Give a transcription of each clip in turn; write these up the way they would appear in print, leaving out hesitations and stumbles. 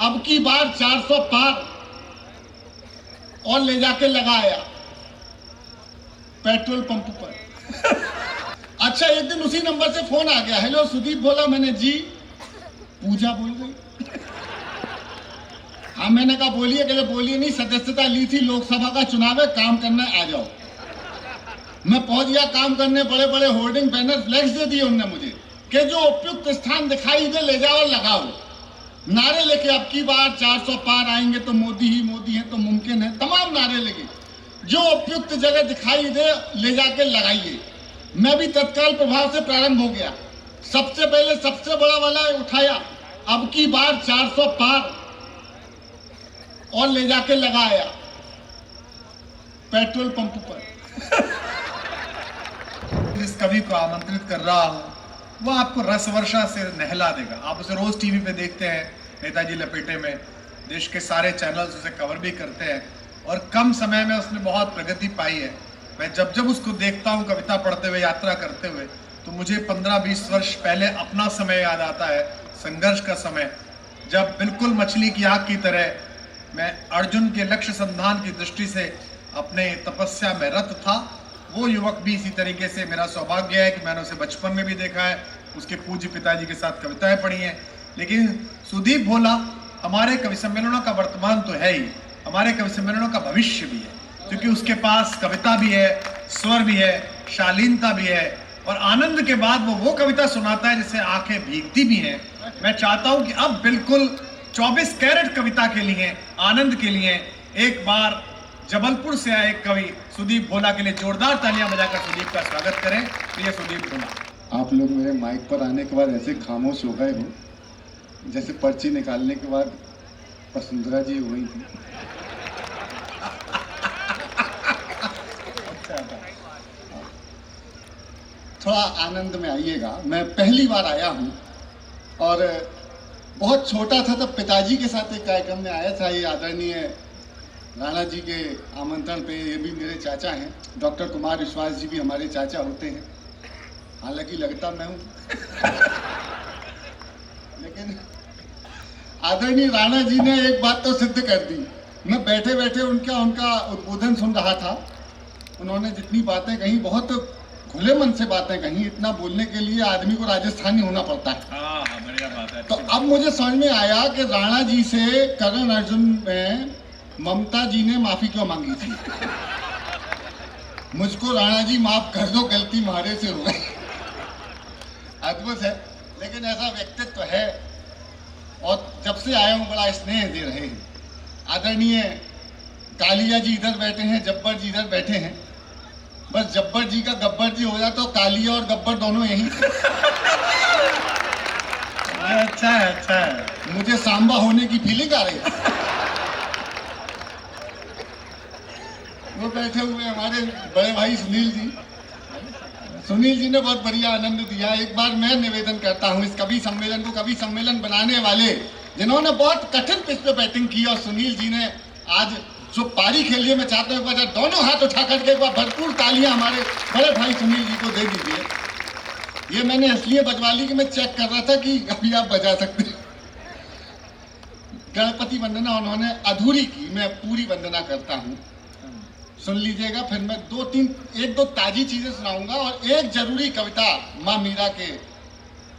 अब की बार 400 पार और ले जाके लगाया पेट्रोल पंप पर। अच्छा, एक दिन उसी नंबर से फोन आ गया, हेलो सुदीप बोला। मैंने जी, पूजा बोल रही। हाँ, मैंने कहा बोलिए। कहले बोलिए नहीं, सदस्यता ली थी, लोकसभा का चुनाव है, काम करना है, आ जाओ। मैं पहुंच गया काम करने। बड़े बड़े होर्डिंग बैनर फ्लैक्स दे दिए उनने मुझे कि जो उपयुक्त स्थान दिखाई दे ले जाओ लगाओ। नारे लेके अब की बार 400 पार आएंगे तो मोदी ही मोदी है तो मुमकिन है, तमाम नारे लेके जो उपयुक्त जगह दिखाई दे ले जाके लगाइए। मैं भी तत्काल प्रभाव से प्रारंभ हो गया। सबसे पहले सबसे बड़ा वाला उठाया, अब की बार 400 पार और ले जाके लगाया पेट्रोल पंप पर। जिस कवि को आमंत्रित कर रहा हूं वो आपको रस वर्षा से नहला देगा। आप उसे रोज टीवी पे देखते हैं, नेताजी लपेटे में, देश के सारे चैनल्स उसे कवर भी करते हैं और कम समय में उसने बहुत प्रगति पाई है। मैं जब जब उसको देखता हूं कविता पढ़ते हुए, यात्रा करते हुए, तो मुझे 15-20 वर्ष पहले अपना समय याद आता है, संघर्ष का समय, जब बिल्कुल मछली की आंख की तरह मैं अर्जुन के लक्ष्य संधान की दृष्टि से अपने तपस्या में रत था। वो युवक भी इसी तरीके से, मेरा सौभाग्य है कि मैंने उसे बचपन में भी देखा है, उसके पूज्य पिताजी के साथ कविताएं पढ़ी हैं। लेकिन सुदीप भोला हमारे कवि सम्मेलनों का वर्तमान तो है ही, हमारे कवि सम्मेलनों का भविष्य भी है, क्योंकि उसके पास कविता भी है, स्वर भी है, शालीनता भी है और आनंद के बाद वो कविता सुनाता है जिससे आंखें भीगती भी हैं। मैं चाहता हूं कि अब बिल्कुल 24 कैरेट कविता के लिए, आनंद के लिए एक बार जबलपुर से आए कवि सुदीप भोला के लिए जोरदार तालियां बजाकर सुदीप का स्वागत करें। प्रिय सुदीप भोला। आप लोग मेरे माइक पर आने के बाद ऐसे खामोश हो गए हो जैसे पर्ची निकालने के बाद वसुंधरा जी हो गई थी। थोड़ा आनंद में आइएगा। मैं पहली बार आया हूं और बहुत छोटा था तब पिताजी के साथ एक कार्यक्रम में आया था। ये आदरणीय राणा जी के आमंत्रण पे, ये भी मेरे चाचा हैं, डॉक्टर कुमार विश्वास जी भी हमारे चाचा होते हैं, हालांकि लगता मैं हूं। लेकिन आदरणीय राणा जी ने एक बात तो सिद्ध कर दी। मैं बैठे बैठे उनका उद्बोधन सुन रहा था। उन्होंने जितनी बातें कही, बहुत खुले मन से बातें कही। इतना बोलने के लिए आदमी को राजस्थानी होना पड़ता है। बढ़िया बात है। तो अब मुझे समझ में आया कि राणा जी से करण अर्जुन में ममता जी ने माफी क्यों मांगी थी। मुझको राणा जी माफ कर दो, गलती मारे से हो गई। अद्भुत है, लेकिन ऐसा व्यक्तित्व है और जब से आया हूं बड़ा स्नेह दे रहे हैं। आदरणीय कालिया जी इधर बैठे हैं, जब्बर जी इधर बैठे हैं। बस जब्बर जी का गब्बर जी हो जाए तो कालिया और गब्बर दोनों यही। अच्छा है, अच्छा है। मुझे सांबा होने की फीलिंग आ रही है। वो बैठे हुए हमारे बड़े भाई सुनील जी ने बहुत बढ़िया आनंद दिया। एक बार मैं निवेदन करता हूँ इस कवि सम्मेलन को, कवि सम्मेलन बनाने वाले जिन्होंने बहुत कठिन पिच पे बैटिंग की, और सुनील जी ने आज जो पारी खेली है, मैं चाहता हूँ एक दोनों हाथ उठा करके एक बार भरपूर तालियां हमारे बड़े भाई सुनील जी को दे दीजिए। ये मैंने इसलिए बजवा ली कि मैं चेक कर रहा था कि अभी आप बजा सकते हैं। गणपति वंदना उन्होंने अधूरी की, मैं पूरी वंदना करता हूँ, सुन लीजिएगा। फिर मैं एक दो ताजी चीजें सुनाऊंगा और एक जरूरी कविता माँ मीरा के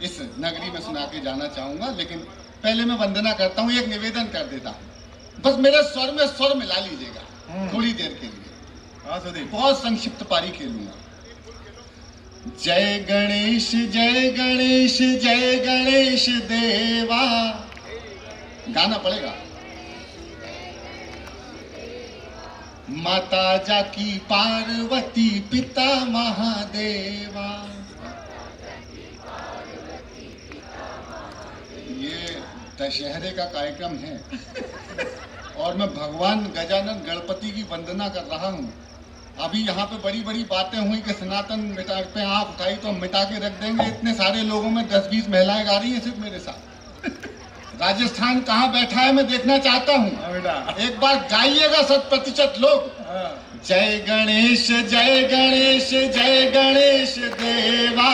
इस नगरी में सुना के जाना चाहूंगा। लेकिन पहले मैं वंदना करता हूँ, एक निवेदन कर देता हूँ, बस मेरे स्वर में स्वर मिला लीजिएगा थोड़ी देर के लिए। बहुत संक्षिप्त पारी खेलूंगा। जय गणेश जय गणेश जय गणेश देवा, गाना पड़ेगा। माता जाकी पार्वती पिता महादेवा। ये दशहरे का कार्यक्रम है और मैं भगवान गजानन गणपति की वंदना कर रहा हूँ। अभी यहाँ पे बड़ी बड़ी बातें हुई कि सनातन मिटा पे आँख उठाई तो हम मिटा के रख देंगे। इतने सारे लोगों में 10-20 महिलाएं गा रही हैं सिर्फ मेरे साथ। राजस्थान कहाँ बैठा है मैं देखना चाहता हूँ। एक बार गाइएगा 100% लोग। जय गणेश जय गणेश जय गणेश देवा,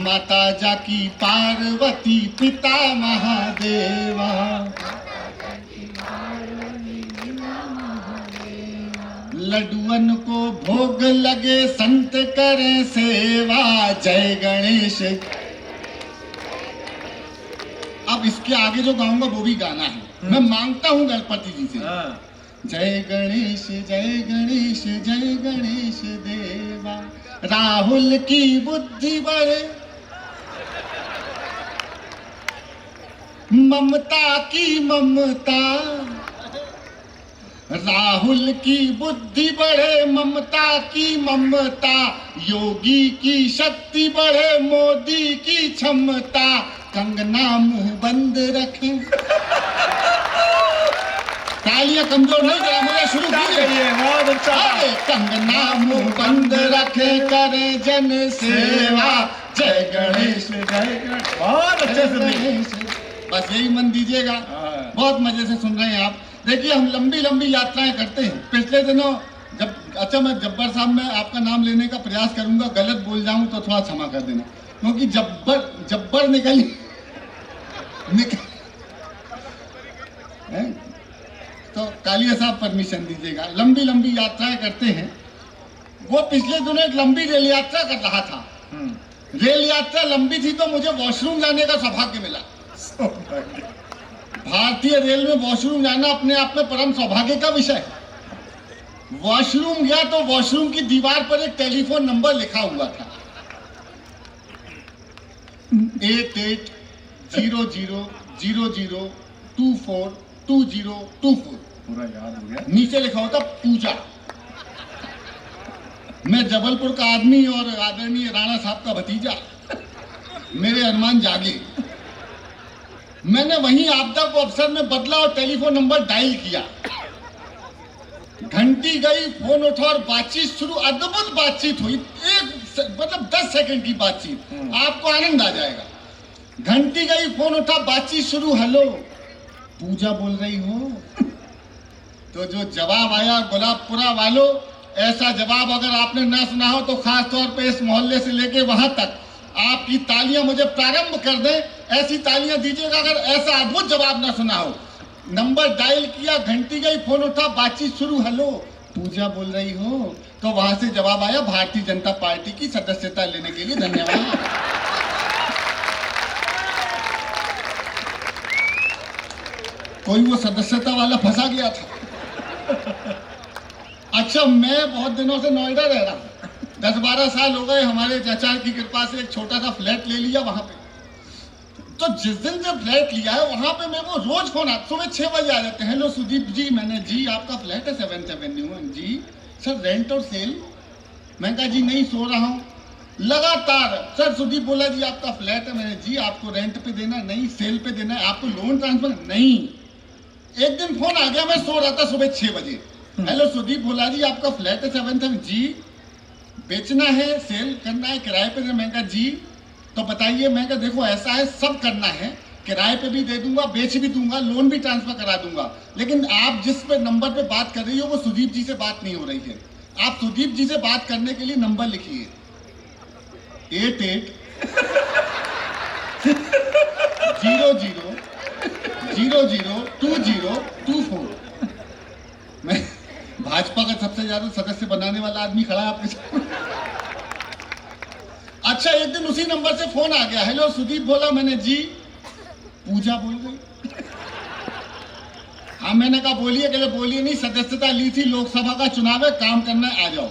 माता जाकी पार्वती पिता महादेवा, लड्डुअन को भोग लगे संत करें सेवा, जय गणेश। अब इसके आगे जो गाऊंगा वो भी गाना है। मैं मांगता हूँ गणपति जी से, जय गणेश जय गणेश जय गणेश देवा, राहुल की बुद्धि बढ़े, ममता की ममता, राहुल की बुद्धि बढ़े, ममता की ममता, योगी की शक्ति बढ़े, मोदी की क्षमता, कंगना मुंह बंद रखें। तालियां कमजोर नहीं करा, मुझे शुरू कीजिए। बहुत अच्छा। कंगना मुंह बंद रखे, करे जन सेवा, जय गणेश जय गणेश। बहुत अच्छे से। बस यही मन दीजिएगा, बहुत मजे से सुन रहे हैं आप। देखिए हम लंबी लंबी यात्राएं करते हैं। पिछले दिनों जब, अच्छा मैं जब्बर साहब में आपका नाम लेने का प्रयास करूंगा, गलत बोल जाऊं तो थोड़ा क्षमा कर देना, क्योंकि जब्बर निकल तो कालिया साहब परमिशन दीजिएगा। लंबी लंबी यात्राएं करते हैं। वो पिछले दिनों एक लंबी रेल यात्रा कर रहा था। रेल यात्रा लंबी थी तो मुझे वॉशरूम जाने का सौभाग्य मिला। भारतीय रेल में वॉशरूम जाना अपने आप में परम सौभाग्य का विषय है। वॉशरूम गया तो वॉशरूम की दीवार पर एक टेलीफोन नंबर लिखा हुआ था, 8800002424। पूरा याद हो गया। नीचे लिखा होता पूजा। मैं जबलपुर का आदमी और आदरणीय राणा साहब का भतीजा, मेरे अरमान जागे। मैंने वहीं आपदा को अवसर में बदला और टेलीफोन नंबर डायल किया। घंटी गई, फोन उठा और बातचीत शुरू। अद्भुत बातचीत हुई, मतलब 10 सेकंड की बातचीत, आपको आनंद आ जाएगा। घंटी गई, फोन उठा, बातचीत शुरू। हेलो, पूजा बोल रही हो? तो जो जवाब आया, गुलाबपुरा वालों, ऐसा जवाब अगर आपने ना सुना हो तो खास तौर पे इस मोहल्ले से लेके वहां तक आपकी तालियां मुझे प्रारंभ कर दें। ऐसी तालियां दीजिएगा अगर ऐसा अद्भुत जवाब ना सुना हो। नंबर डायल किया, घंटी गई, फोन उठा, बातचीत शुरू। हेलो, पूजा बोल रही हो? तो वहां से जवाब आया, भारतीय जनता पार्टी की सदस्यता लेने के लिए धन्यवाद। कोई वो सदस्यता वाला फंसा गया था। अच्छा, मैं बहुत दिनों से नोएडा रह रहा हूं, 10-12 साल हो गए। हमारे चाचा की कृपा से एक छोटा सा फ्लैट ले लिया वहां पे। तो जिस दिन से फ्लैट लिया है वहां पे मेरे को रोज फोन आता, सुबह 6 बजे आ जाते हैं। हेलो सुदीप जी, मैंने जी आपका फ्लैट है 7th एवेन्यू में जी, सर रेंट और सेल? मैं कहा जी नहीं, सो रहा हूँ। लगातार सर सुदीप बोला जी आपका फ्लैट है। मैंने जी आपको रेंट पे देना? नहीं। सेल पे देना है? आपको लोन ट्रांसफर? नहीं। एक दिन फोन आ गया, मैं सो रहा था, सुबह 6 बजे। हेलो सुदीप बोला जी आपका फ्लैट है 7th एवेन्यू जी, बेचना है, सेल करना है, किराए पे देना? मैं कहा जी तो बताइए। मैं कहा देखो ऐसा है, सब करना है, किराए पे भी दे दूंगा, बेच भी दूंगा, लोन भी ट्रांसफर करा दूंगा, लेकिन आप जिस पे नंबर पे बात कर रही हो वो सुदीप जी से बात नहीं हो रही है। आप सुदीप जी से बात करने के लिए नंबर लिखिए 8800002024। मैं भाजपा का सबसे ज्यादा सदस्य बनाने वाला आदमी खड़ा है आपके सामने। अच्छा, एक दिन उसी नंबर से फोन आ गया। हेलो सुदीप बोला, मैंने जी पूजा बोल रही? हाँ। मैंने कहा बोलिए? कहले बोलिए नहीं, सदस्यता ली थी, लोकसभा का चुनाव है, काम करना है, आ जाओ।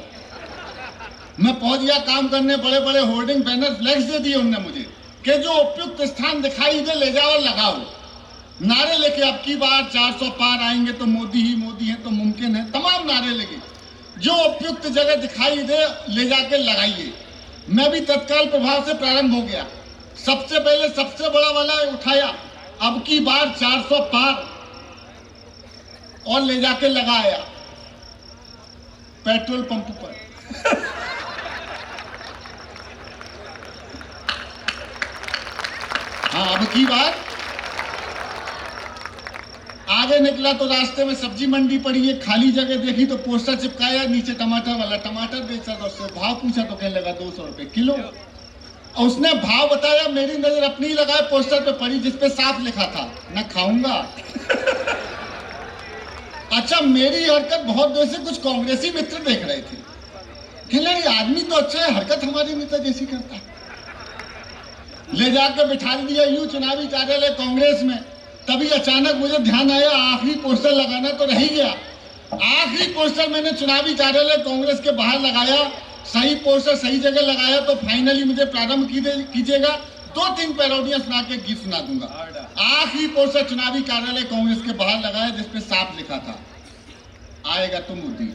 मैं पहुंच गया काम करने। बड़े बड़े होर्डिंग बैनर फ्लैक्स दे दिए उन्होंने मुझे कि जो उपयुक्त स्थान दिखाई दे ले जाओ और लगाओ। नारे लेके अब की बार 400 पार आएंगे तो मोदी ही मोदी है तो मुमकिन है, तमाम नारे लेके जो उपयुक्त जगह दिखाई दे ले जाके लगाइए। मैं भी तत्काल प्रभाव से प्रारंभ हो गया। सबसे पहले सबसे बड़ा वाला उठाया, अब की बार 400 पार, और ले जाके लगाया पेट्रोल पंप पर। हाँ, अब की बार आगे निकला तो रास्ते में सब्जी मंडी पड़ी है, खाली जगह देखी तो पोस्टर चिपकाया, नीचे टमाटर वाला, टमाटर बेचा तो उससे भाव पूछा तो कहने लगा 200 रुपए किलो। और उसने भाव बताया, मेरी नजर अपनी ही लगाए पोस्टर पे पड़ी जिसपे साफ लिखा था, न खाऊंगा। अच्छा, मेरी हरकत बहुत देर से कुछ कांग्रेसी मित्र देख रहे थे, कहने लगे आदमी तो अच्छा है, हरकत हमारे नेता जैसी करता है। ले जाकर बिठा दिया यूं चुनावी कार्यालय कांग्रेस में। तभी अचानक मुझे ध्यान आया, आखिरी पोस्टर लगाना तो रह ही गया। आखिरी पोस्टर मैंने चुनावी कार्यालय कांग्रेस के बाहर लगाया। सही पोस्टर सही जगह लगाया तो फाइनली मुझे प्रारंभ कीजिएगा, 2-3 पैरोडियां सुना के गीत सुना दूंगा। आखिरी पोस्टर चुनावी कार्यालय कांग्रेस के बाहर लगाया जिसपे साफ लिखा था, आएगा तो मोदी।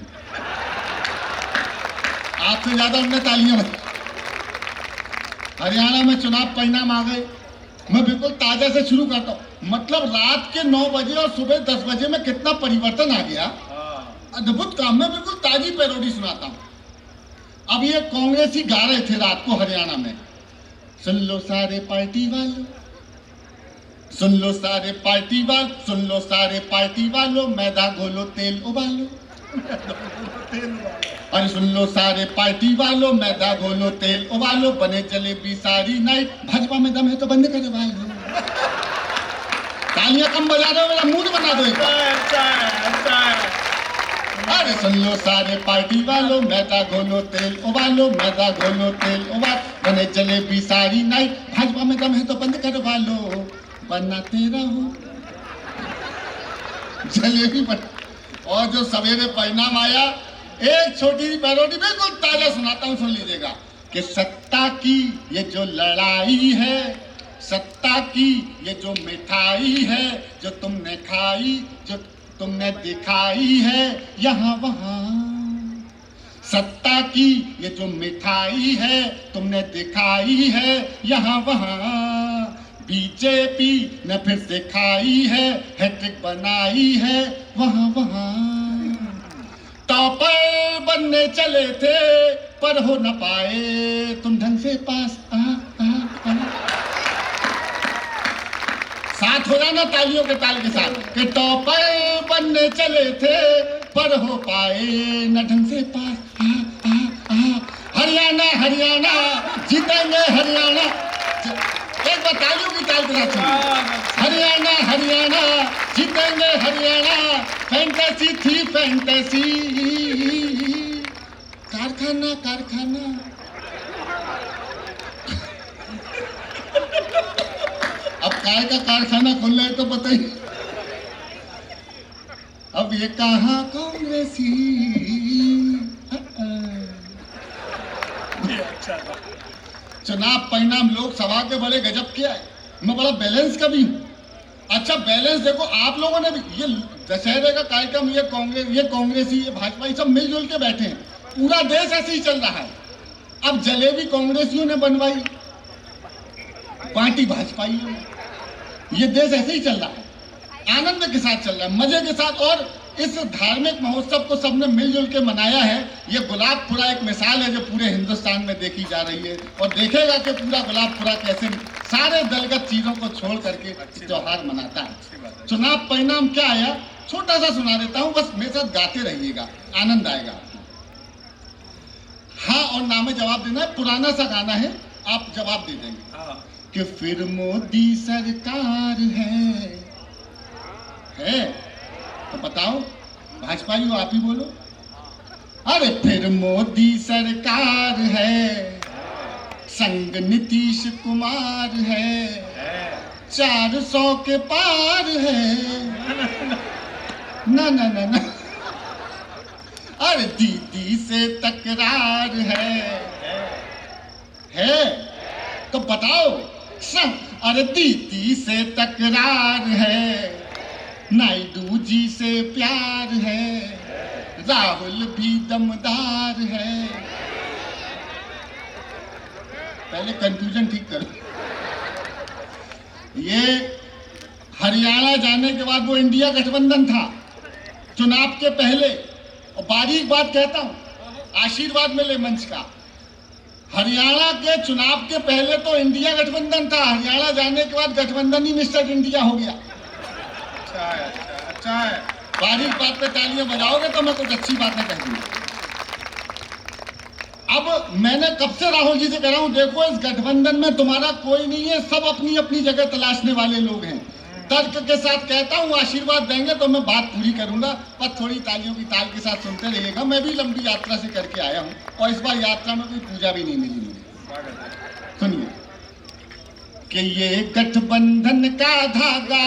आपसे ज्यादा उनने तालियां बजाई। हरियाणा में चुनाव परिणाम आ गए। मैं बिल्कुल ताजा से शुरू करता हूं। मतलब रात के 9 बजे और सुबह 10 बजे में कितना परिवर्तन आ गया, अद्भुत काम। मैं बिल्कुल ताजी पैरोडी सुनाता हूं। अब ये कांग्रेसी गा रहे थे रात को हरियाणा में, सुन लो सारे पार्टी वालों, सुन लो सारे पार्टी वालों, सुन लो सारे पार्टी वालों, मैदा घोलो तेल उबालो। अरे सुन लो सारे पार्टी वालों, मैदा घोलो तेल उबालो, बने जलेबी सारी नाइट, भाजपा में दम है तो बंद करे वालो। तालियां कम बजा रहे हो, मेरा मूड बना दो। अरे सुन लो सारे पार्टी वालों, मैदा घोलो तेल उबालो, मैदा घोलो तेल उबालो, बने जलेबी सारी नाइट, भाजपा में दम है तो बंद करवा लो, बनाते रहो जलेबी बन। और जो सवेरे परिणाम आया, एक छोटी सी पैरोडी बिल्कुल ताजा सुनाता हूं, सुन लीजिएगा। कि सत्ता की ये जो लड़ाई है, सत्ता की ये जो मिठाई है, जो तुमने खाई, जो तुमने दिखाई है यहाँ वहाँ। सत्ता की ये जो मिठाई है, तुमने दिखाई है यहाँ वहाँ। बीजेपी ने फिर से खाई है, हैट्रिक बनाई है वहाँ वहाँ। टॉपर बनने चले थे पर हो न पाए तुम ढंग से पास। साथ हो जाना तालियों के ताल के साथ। कि टॉपर बनने चले थे पर हो पाए न ढंग से पास। हरियाणा हरियाणा जीतेंगे हरियाणा। एक बार तालियों की ताल के साथ। हरियाणा हरियाणा जीतेंगे हरियाणा। फैंटेसी थी फैंटेसी, कारखाना कारखाना। अब काय का कारखाना खोल रहे तो बताइए। अब ये कहाँ कांग्रेसी। चुनाव परिणाम लोकसभा के बड़े गजब के आए। मैं बड़ा बैलेंस का भी हूं। अच्छा बैलेंस देखो, आप लोगों ने भी ये दशहरे का कार्यक्रम, ये कांग्रेसी, ये भाजपा, ये सब मिलजुल के बैठे हैं। पूरा देश ऐसे ही चल रहा है। अब जलेबी कांग्रेसियों ने बनवाई, पार्टी भाजपाइयों ने। ये देश ऐसे ही चल रहा है, आनंद के साथ चल रहा है, मजे के साथ। और इस धार्मिक महोत्सव को सबने मिलजुल के मनाया है। ये गुलाबपुरा एक मिसाल है जो पूरे हिंदुस्तान में देखी जा रही है। और देखेगा कि पूरा गुलाबपुरा कैसे सारे दलगत चीजों को छोड़ करके त्योहार मनाता है। चुनाव परिणाम क्या आया, छोटा सा सुना देता हूँ, बस मेरे साथ गाते रहिएगा, आनंद आएगा। हाँ और ना में जवाब देना है, पुराना सा गाना है, आप जवाब दे देंगे। कि फिर मोदी सरकार है तो बताओ, भाजपाई हो आप ही बोलो। अरे फिर मोदी सरकार है, संग नीतीश कुमार है, 400 के पार है। ना ना ना ना, अरे दीदी से तकरार है तो बताओ। अरे दीदी से तकरार है, नायडू जी से प्यार है, राहुल भी दमदार है। पहले कंफ्यूजन ठीक करो। ये हरियाणा जाने के बाद वो इंडिया गठबंधन था चुनाव के पहले। और बारीक बात कहता हूं, आशीर्वाद मिले मंच का। हरियाणा के चुनाव के पहले तो इंडिया गठबंधन था, हरियाणा जाने के बाद गठबंधन ही मिस्टर इंडिया हो गया। अच्छा है। बारीक बात पे तालियां बजाओगे तो मैं कुछ अच्छी बातें कह दूंगा। अब मैंने कब से राहुल जी से कह रहा हूं, देखो इस गठबंधन में तुम्हारा कोई नहीं है, सब अपनी अपनी जगह तलाशने वाले लोग हैं। तर्क के साथ कहता हूं, आशीर्वाद देंगे तो मैं बात पूरी करूंगा, पर थोड़ी तालियों की ताल के साथ सुनते रहिएगा। मैं भी लंबी यात्रा से करके आया हूं और इस बार यात्रा में कोई पूजा भी नहीं मिली मुझे। सुनिए कि ये गठबंधन का धागा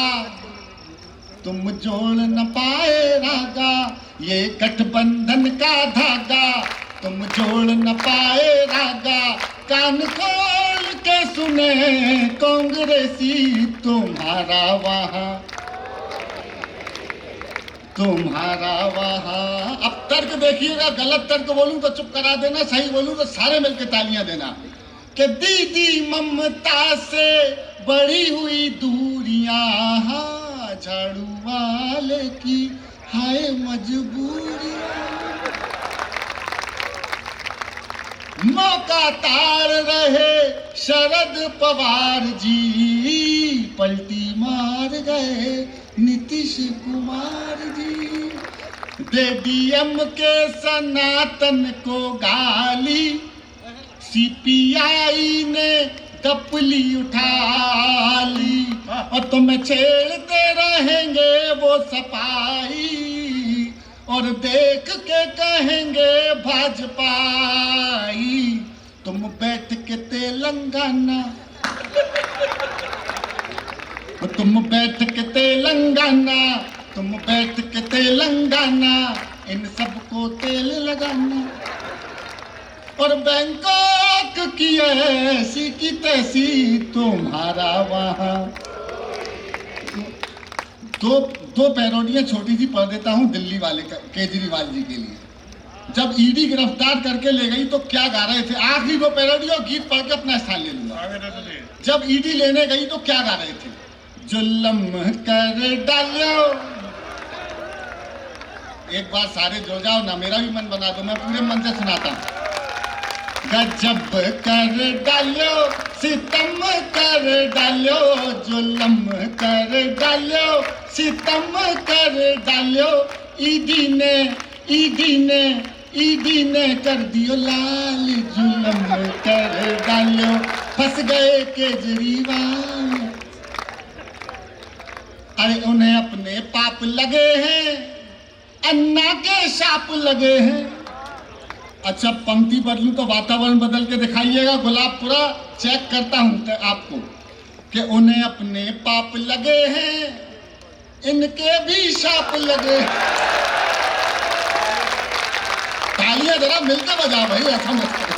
तुम जोड़ न पाए रागा, ये गठबंधन का धागा तुम जोड़ न पाए रागा, कान खोल के सुने कांग्रेसी तुम्हारा वहां तुम्हारा वहां। अब तर्क देखिएगा, गलत तर्क बोलूं तो चुप करा देना, सही बोलूं तो सारे मिलकर तालियां देना। कि दीदी ममता से बड़ी हुई दूरियां, झाड़ू वाले की हाय मजबूरी, मौका तार रहे शरद पवार जी, पलटी मार गए नीतीश कुमार जी। दे डीएम के सनातन को गाली, सीपीआई ने दपली उठा ली, और तुम्हें छेड़ते रहेंगे वो सपाई, और देख के कहेंगे भाजपाई, तुम बैठ के तेलंगाना, तुम बैठ के तेलंगाना, तुम बैठ के तेलंगाना, इन सबको तेल लगाना, और बैंकॉक की ऐसी की तैसी तुम्हारा वहां। दो पैरोडियां छोटी सी पढ़ देता हूं दिल्ली वाले केजरीवाल जी के लिए। जब ईडी गिरफ्तार करके ले गई तो क्या गा रहे थे, आखिरी दो पैरोडी और गीत पढ़ के अपना स्थान ले लूंगा। जब ईडी लेने गई तो क्या गा रहे थे, जुल्म कर डालो, एक बार सारे जो जाओ ना, मेरा भी मन बना दो, मैं पूरे मन से सुनाता हूं। गजब कर डालो, सितम कर डालो, जुल्म कर डालो, सितम कर डालो, ईडी ने कर दियो लाल, जुल्म कर डालो, फंस गए केजरीवाल। अरे उन्हें अपने पाप लगे हैं, अन्ना के शाप लगे हैं। अच्छा पंक्ति बदलूं तो वातावरण बदल के दिखाइएगा, गुलाबपुरा चेक करता हूं आपको, कि उन्हें अपने पाप लगे हैं, इनके भी शाप लगे। तालियां जरा मिलकर बजा भाई, ऐसा मत करो।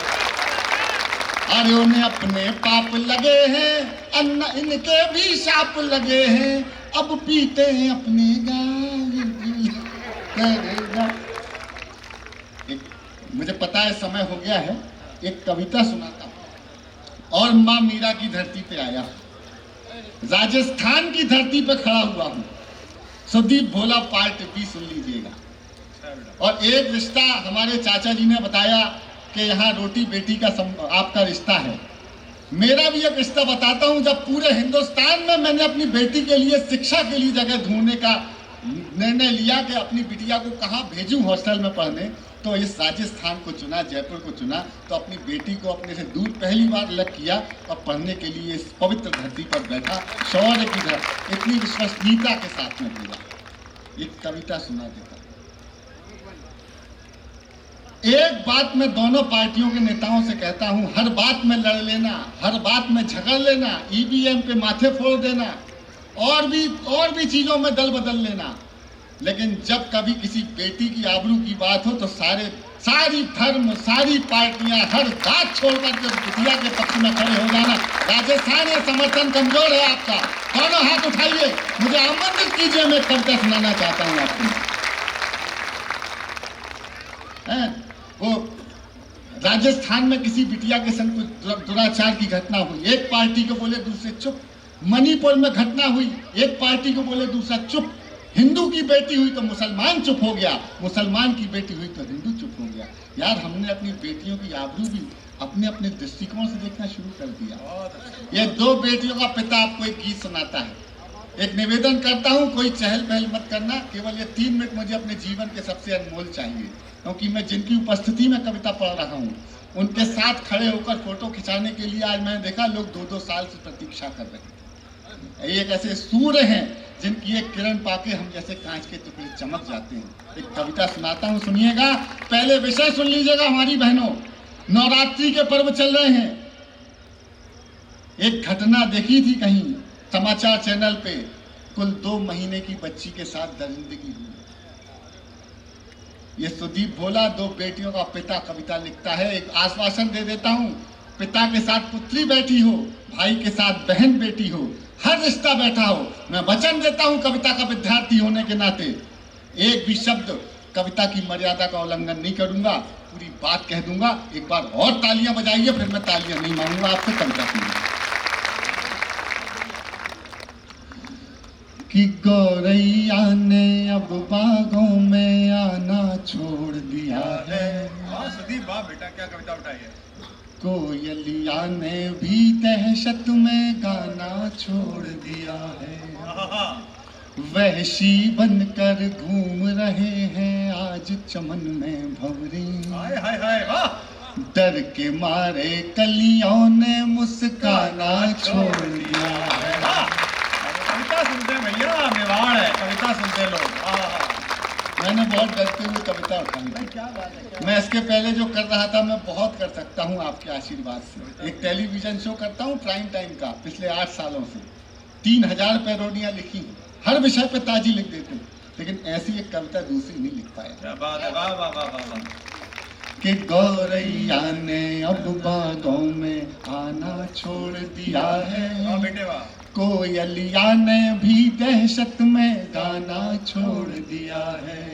अरे उन्हें अपने पाप लगे हैं, अन्ना इनके भी शाप लगे हैं, अब पीते हैं अपने गाल करेगा। मुझे पता है समय हो गया है, एक कविता सुनाता हूं। और मां मीरा की धरती पे आया, राजस्थान की धरती पे खड़ा हुआ हूं, सुदीप भोला पार्ट भी सुन लीजिएगा। और एक रिश्ता हमारे चाचा जी ने बताया कि यहाँ रोटी बेटी का आपका रिश्ता है, मेरा भी एक रिश्ता बताता हूं। जब पूरे हिंदुस्तान में मैंने अपनी बेटी के लिए शिक्षा के लिए जगह ढूंढने का निर्णय लिया कि अपनी बिटिया को कहाँ भेजूं हॉस्टल में पढ़ने, तो इस राजस्थान को चुना, जयपुर को चुना। तो अपनी बेटी को अपने से दूर पहली बार अलग किया और पढ़ने के लिए इस पवित्र धरती पर बैठा, शौर्य की तरह इतनी विश्वसनीयता के साथ में बोला। एक कविता सुना देता। एक बात मैं दोनों पार्टियों के नेताओं से कहता हूं, हर बात में लड़ लेना, हर बात में झगड़ लेना, ईवीएम पे माथे फोड़ देना, और भी चीजों में दल बदल लेना, लेकिन जब कभी किसी बेटी की आबरू की बात हो तो सारी धर्म, सारी पार्टियां, हर बात छोड़कर के बिटिया के पक्ष में खड़े हो जाना। राजस्थान में समर्थन कमजोर है आपका, दोनों हाथ उठाइए, मुझे आमंत्रित कीजिए, मैं कविता सुनाना चाहता हूं आपको। वो राजस्थान में किसी बिटिया के संग कुछ दुराचार की घटना हुई, एक पार्टी को बोले दूसरे चुप। मणिपुर में घटना हुई, एक पार्टी को बोले दूसरा चुप। हिंदू की बेटी हुई तो मुसलमान चुप हो गया, मुसलमान की बेटी हुई तो हिंदू चुप हो गया। यार हमने अपनी बेटियों की आबरू भी अपने अपने दृष्टिकोण से देखना शुरू कर दिया। ये दो बेटियों का पिता आपको एक गीत सुनाता है। एक निवेदन करता हूं, कोई चहल पहल मत करना, केवल ये 3 मिनट मुझे अपने जीवन के सबसे अनमोल चाहिए, क्योंकि मैं जिनकी उपस्थिति में कविता पढ़ रहा हूँ उनके साथ खड़े होकर फोटो खिंचाने के लिए आज मैंने देखा लोग 2-2 साल से प्रतीक्षा कर रहे हैं। ये एक ऐसे सूर्य हैं जिनकी एक किरण पाके हम जैसे कांच के टुकड़े चमक जाते हैं। एक कविता सुनाता हूँ, सुनिएगा। पहले विषय सुन लीजिएगा हमारी बहनों। नवरात्रि के पर्व चल रहे हैं। एक घटना देखी थी कहीं समाचार चैनल पे, कुल 2 महीने की बच्ची के साथ दरिंदगी हुई। ये सुदीप भोला 2 बेटियों का पिता कविता लिखता है। एक आश्वासन दे देता हूँ, पिता के साथ पुत्री बैठी हो, भाई के साथ बहन बेटी हो, हर रिश्ता बैठा हो, मैं वचन देता हूँ कविता का विद्यार्थी होने के नाते एक भी शब्द कविता की मर्यादा का उल्लंघन नहीं करूंगा, पूरी बात कह दूंगा। एक बार और तालियां बजाइए, फिर मैं तालियां नहीं मांगूंगा आपसे, कविता सुनिए। कि गौरैया ने अब बागों में आना छोड़ दिया है। वाह सुदीप, वाह बेटा, क्या कविता उठाई है। कोयलिया ने भी दहशत में गाना छोड़ दिया है। वहशी बनकर घूम रहे हैं आज चमन में भंवरे। हाय हाय हाय, वाह। डर के मारे कलियों ने मुस्काना छोड़ दिया है। कविता सुनते हैं भैया, मेवाड़ है, कविता सुनते लोग। मैंने बहुत डरते हुए कविता उठाई। क्या बात है। मैं इसके पहले जो कर रहा था मैं बहुत कर सकता हूँ आपके आशीर्वाद से। एक टेलीविजन शो करता हूँ प्राइम टाइम का पिछले 8 सालों से। 3000 पैरोडियां लिखी हैं, हर विषय पे ताजी लिख देते हैं, लेकिन ऐसी एक कविता दूसरी नहीं लिख पाया। क्या बात है, वाह वाह वाह वाह। कि गौरैया ने अब बागों में आना छोड़ दिया है। वाह बेटे वाह। कोयलिया ने भी दहशत में गाना छोड़ दिया है।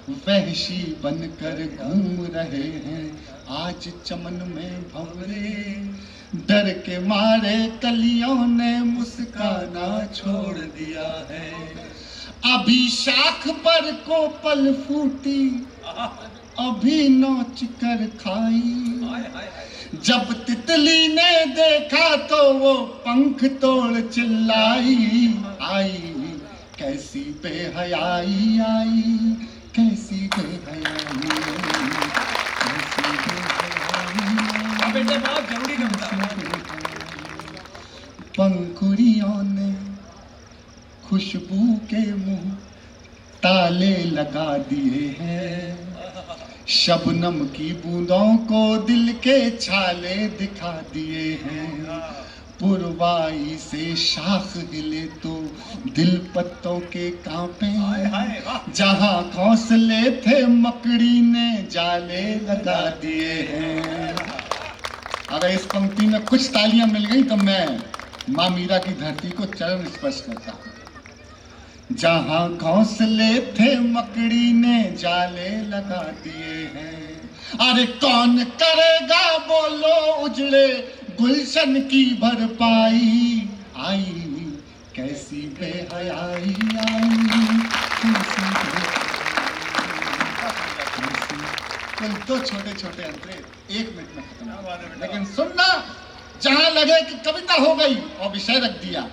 वहशी बनकर घूम रहे हैं आज चमन में भंवरे। डर के मारे कलियों ने मुस्काना छोड़ दिया है। अभी शाख पर कोपल फूटी, अभी नोच कर खाई। जब तितली ने देखा तो वो पंख तोड़ चिल्लाई। आई कैसी बेहयाई आई, कैसी बेहयाई, कैसी बेहयाई। बेटे बहुत जरूरी कविता। पंखुड़ियों ने खुशबू के मुंह ताले लगा दिए हैं। शबनम की बूंदों को दिल के छाले दिखा दिए हैं। पुरवाई से शाख हिले तो दिल पत्तों के कांपे। जहां घोंसले थे मकड़ी ने जाले लगा दिए हैं। अगर इस पंक्ति में कुछ तालियां मिल गई तो मैं माँ मीरा की धरती को चरण स्पर्श करता हूँ। जहां घोंसले थे मकड़ी ने जाले लगा दिए हैं। अरे कौन करेगा बोलो उजड़े गुलशन की भरपाई। आई कैसी बेहयाई आई, कैसी कुल 2 छोटे-छोटे अंतरे 1 मिनट में खत्म। लेकिन सुनना, जहां लगे कि कविता हो गई और विषय रख दिया,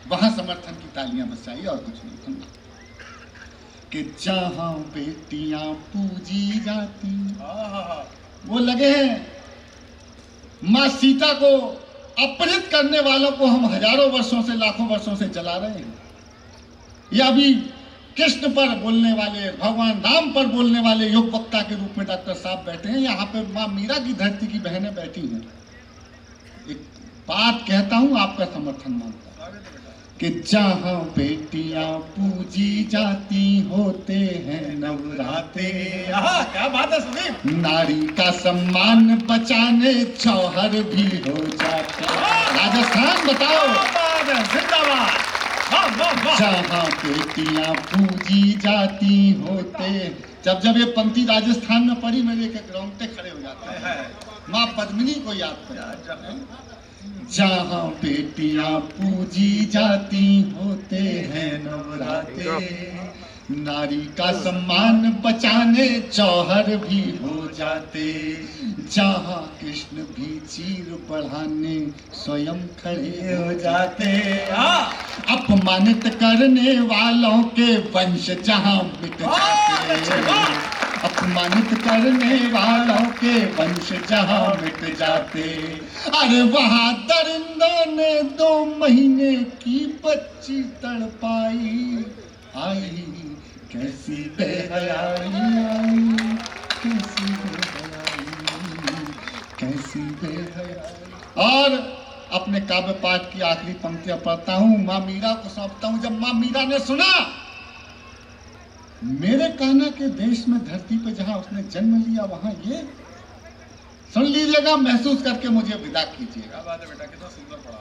वहां समर्थन की तालियां बस चाहिए और कुछ नहीं। कि जहां बेटियां पूजी जाती, वो लगे हैं मां सीता को अपहृत करने वालों को हम हजारों वर्षों से, लाखों वर्षों से जला रहे हैं। या अभी कृष्ण पर बोलने वाले, भगवान राम पर बोलने वाले योग वक्ता के रूप में डॉक्टर साहब बैठे हैं। यहाँ पे मां मीरा की धरती की बहनें बैठी हैं। एक बात कहता हूं, आपका समर्थन मांगता कि जहां बेटियां पूजी जाती होते हैं नवराते। क्या बात है सुदीप। नारी का सम्मान बचाने जौहर भी हो जाते। राजस्थान बताओ, जिंदाबाद। जहां बेटियां पूजी जाती होते। जब ये पंक्ति राजस्थान में पड़ी मेरे एक रोंगटे खड़े हो जाते हैं। माँ पद्मिनी को याद कर। जहां बेटियां पूजी जाती होते हैं नवराते। नारी का सम्मान बचाने जौहर भी हो जाते। जहां कृष्ण भी चीर बढ़ाने स्वयं खड़े हो जाते। अपमानित करने वालों के वंश जहां मिट जाते। अपमानित करने वालों के वंश जहां मिट जाते। अरे वहां दरिंदों ने 2 महीने की बच्ची तड़पाई, आई कैसी बेहयाई आई, कैसी बेहयाई, कैसी बेहयाई। और अपने काव्य पाठ की आखिरी पंक्तियां पढ़ता हूं, मां मीरा को सौंपता हूं। जब मां मीरा ने सुना मेरे कान्हा के देश में, धरती पे जहां उसने जन्म लिया, वहां ये, सुन लीजिएगा, महसूस करके मुझे विदा कीजिएगा। क्या बात है बेटा, कितना सुंदर पढ़ा।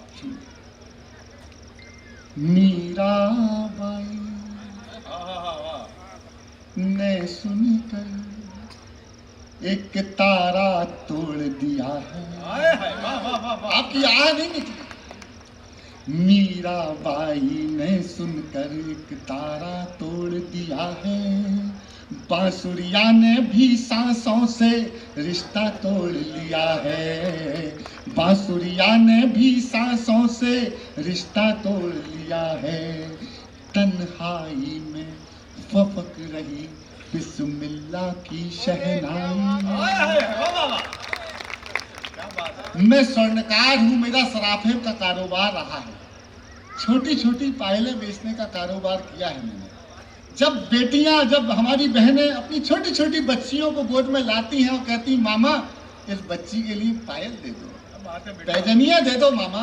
मीराबाई ने सुनकर एक तारा तोड़ दिया है। आपकी आह नहीं निकली। मीराबाई ने सुनकर एक तारा तोड़ दिया है। बांसुरिया ने भी सांसों से रिश्ता तोड़ लिया है। बांसुरिया ने भी सांसों से रिश्ता तोड़ लिया है। तन्हाई में फपक रही बिस्मिल्लाह की शहनाई। मैं स्वर्णकार हूँ, मेरा सराफे का कारोबार रहा है। छोटी छोटी पायलें बेचने का कारोबार किया है मैंने। जब हमारी बहनें अपनी छोटी छोटी बच्चियों को गोद में लाती हैं और कहती मामा इस बच्ची के लिए पायल दे दो, पैजनिया दे दो मामा,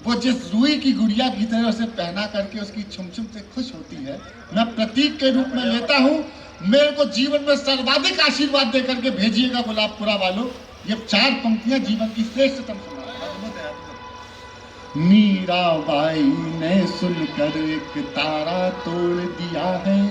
वो जिस रुई की गुड़िया की तरह उसे पहना करके उसकी छुम छुम से खुश होती है, मैं प्रतीक के रूप में लेता हूँ। मेरे को जीवन में सर्वाधिक आशीर्वाद देकर के भेजिएगा गुलाबपुरा वालों। ये 4 पंक्तियां जीवन की श्रेष्ठतम सुना। मीराबाई ने सुनकर एक तारा तोड़ दिया है।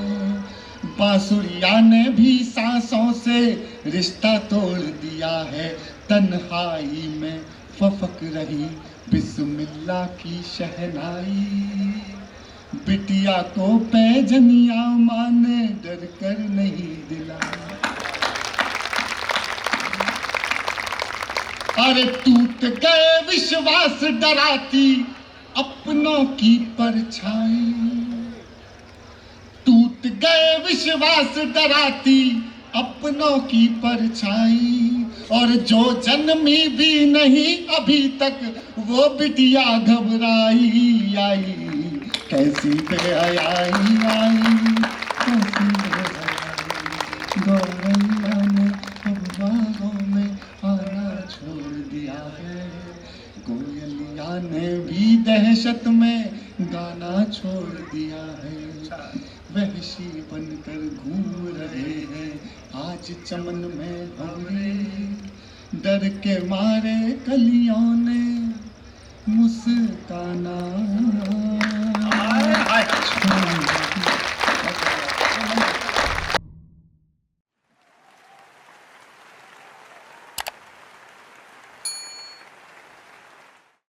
बांसुरिया ने भी सांसों से रिश्ता तोड़ दिया है। तन्हाई में फपक रही बिस्मिल्लाह की शहनाई। बिटिया को पैजनिया माँ ने डर कर नहीं दिलाया। अरे टूट गए विश्वास डराती अपनों की परछाई। टूट गए विश्वास डराती अपनों की परछाई। और जो जन्मी भी नहीं अभी तक वो बिटिया घबराई आई। कैसी बेहयाई आई, कैसी बेहयाई। गौरैया ने अब बागों में आना छोड़ दिया है। कोयलिया ने भी दहशत में गाना छोड़ दिया है। वहशी बनकर घूम रहे हैं आज चमन में भंवरे। डर के मारे कलियों ने मुस्काना